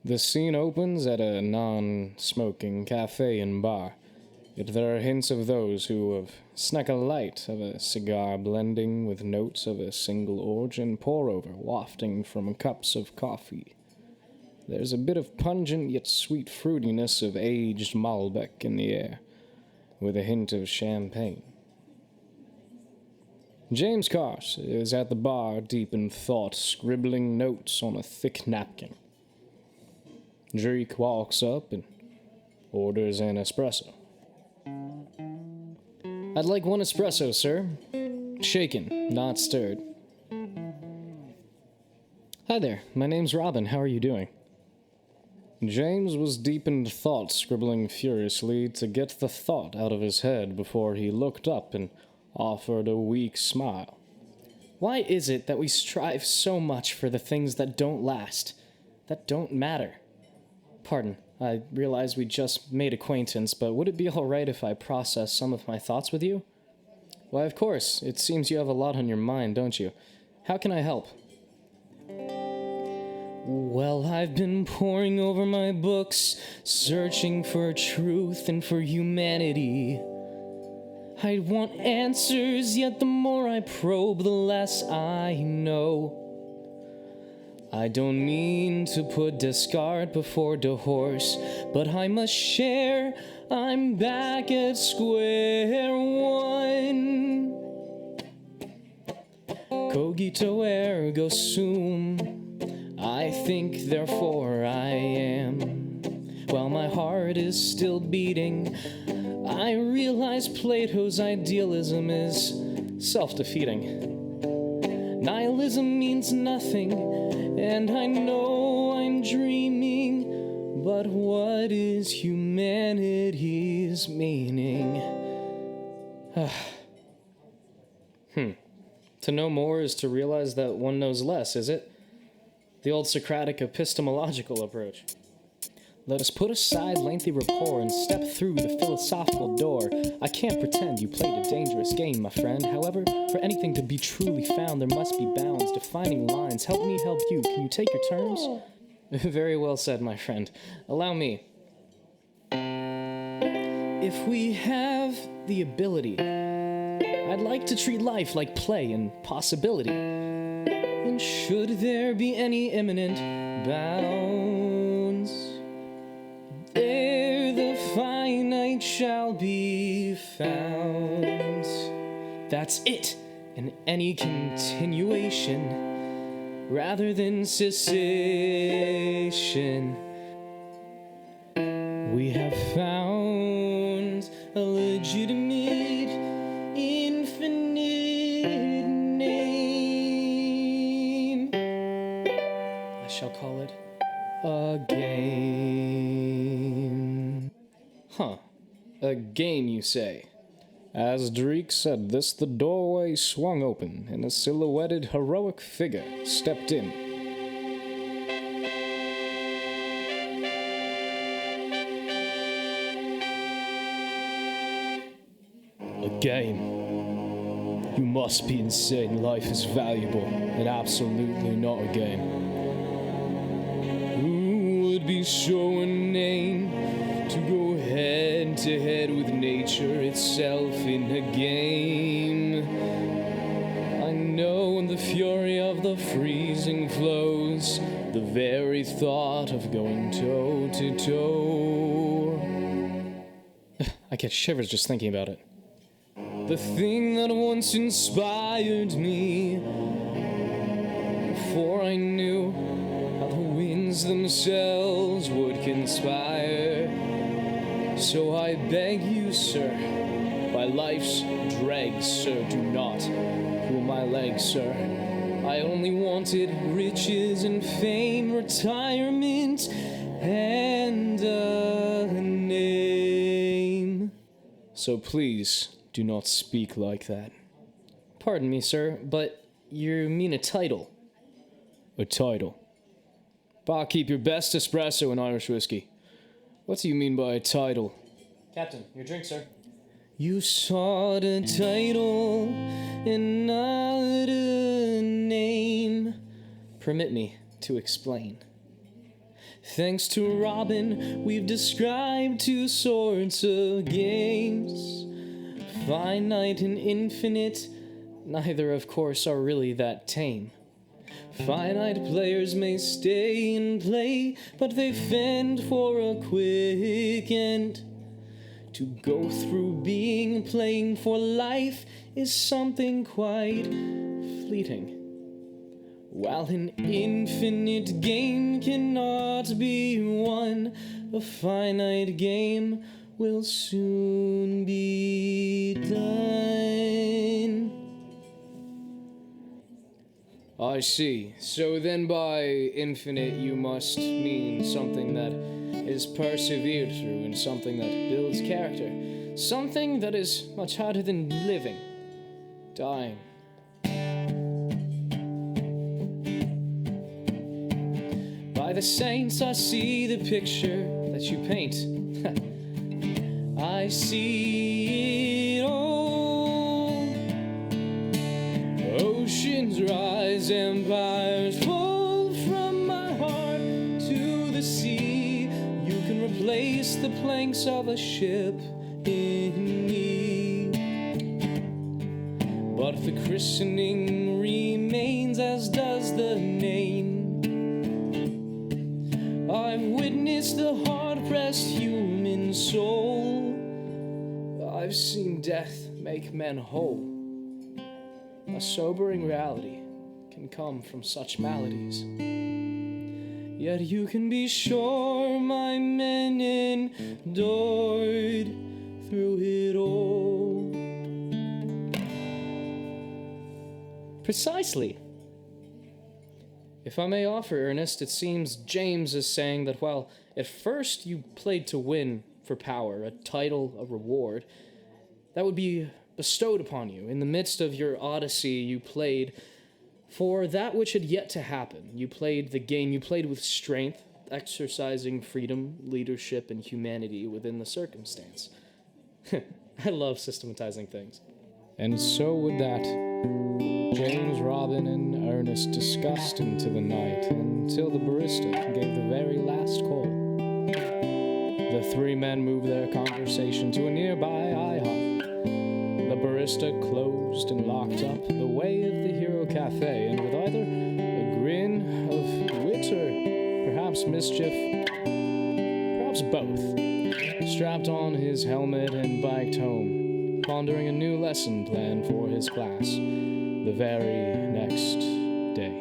The scene opens at a non-smoking cafe and bar, yet there are hints of those who have snuck a light of a cigar blending with notes of a single origin pour-over wafting from cups of coffee. There's a bit of pungent yet sweet fruitiness of aged Malbec in the air, with a hint of champagne. James Cart is at the bar, deep in thought, scribbling notes on a thick napkin. Drake walks up and orders an espresso. "I'd like one espresso, sir. Shaken, not stirred." "Hi there, my name's Robin. How are you doing?" James was deep in thought, scribbling furiously to get the thought out of his head before he looked up and offered a weak smile. "Why is it that we strive so much for the things that don't last, that don't matter? Pardon, I realize we just made acquaintance, but would it be all right if I process some of my thoughts with you?" "Why, of course. It seems you have a lot on your mind, don't you? How can I help?" "Well, I've been poring over my books, searching for truth and for humanity. I want answers, yet the more I probe, the less I know. I don't mean to put discard before the horse, but I must share, I'm back at square one. Cogito ergo sum, I think therefore I am. While my heart is still beating, I realize Plato's idealism is self-defeating. Nihilism means nothing, and I know I'm dreaming, but what is humanity's meaning?" To know more is to realize that one knows less, is it? The old Socratic epistemological approach. Let us put aside lengthy rapport and step through the philosophical door. I can't pretend you played a dangerous game, my friend. However, for anything to be truly found, there must be bounds, defining lines. Help me help you. Can you take your terms? Very well said, my friend. Allow me. If we have the ability, I'd like to treat life like play and possibility. And should there be any imminent bounds, there the finite shall be found. That's it, and any continuation rather than cessation. We have found a legitimate infinite name. I shall call it a game. A game, you say? As Drake said this, the doorway swung open, and a silhouetted heroic figure stepped in. A game? You must be insane. Life is valuable, and absolutely not a game. Who would be so inane to go head-to-head with nature itself in a game? I know in the fury of the freezing flows, the very thought of going toe-to-toe. I get shivers just thinking about it. The thing that once inspired me, before I knew how the winds themselves would conspire. So I beg you, sir, by life's dregs, sir, do not pull my leg, sir. I only wanted riches and fame, retirement, and a name. So please, do not speak like that. Pardon me, sir, but you mean a title? A title? Barkeep, your best espresso and Irish whiskey. What do you mean by a title? Captain, your drink, sir. You sought a title and not a name. Permit me to explain. Thanks to Robin, we've described two sorts of games, finite and infinite. Neither, of course, are really that tame. Finite players may stay and play, but they fend for a quick end. To go through being playing for life is something quite fleeting. While an infinite game cannot be won, a finite game will soon be done. I see. So then by infinite you must mean something that is persevered through and something that builds character. Something that is much harder than living, dying. By the saints I see the picture that you paint. I see it all. Oceans rise, empires fall from my heart to the sea. You can replace the planks of a ship in me, but the christening remains, as does the name. I've witnessed the hard-pressed human soul. I've seen death make men whole. A sobering reality can come from such maladies. Yet you can be sure my men endured through it all. Precisely. If I may offer, Ernest, it seems James is saying that while at first you played to win for power, a title, a reward, that would be bestowed upon you. In the midst of your odyssey, you played for that which had yet to happen. You played the game, you played with strength, exercising freedom, leadership, and humanity within the circumstance. I love systematizing things. And so with that, James, Robin, and Ernest discussed into the night until the barista gave the very last call. The three men moved their conversation to a nearby IHOP. The barista closed and locked up the way of the Hero Cafe, and with either a grin of wit or perhaps mischief, perhaps both, strapped on his helmet and biked home, pondering a new lesson plan for his class the very next day.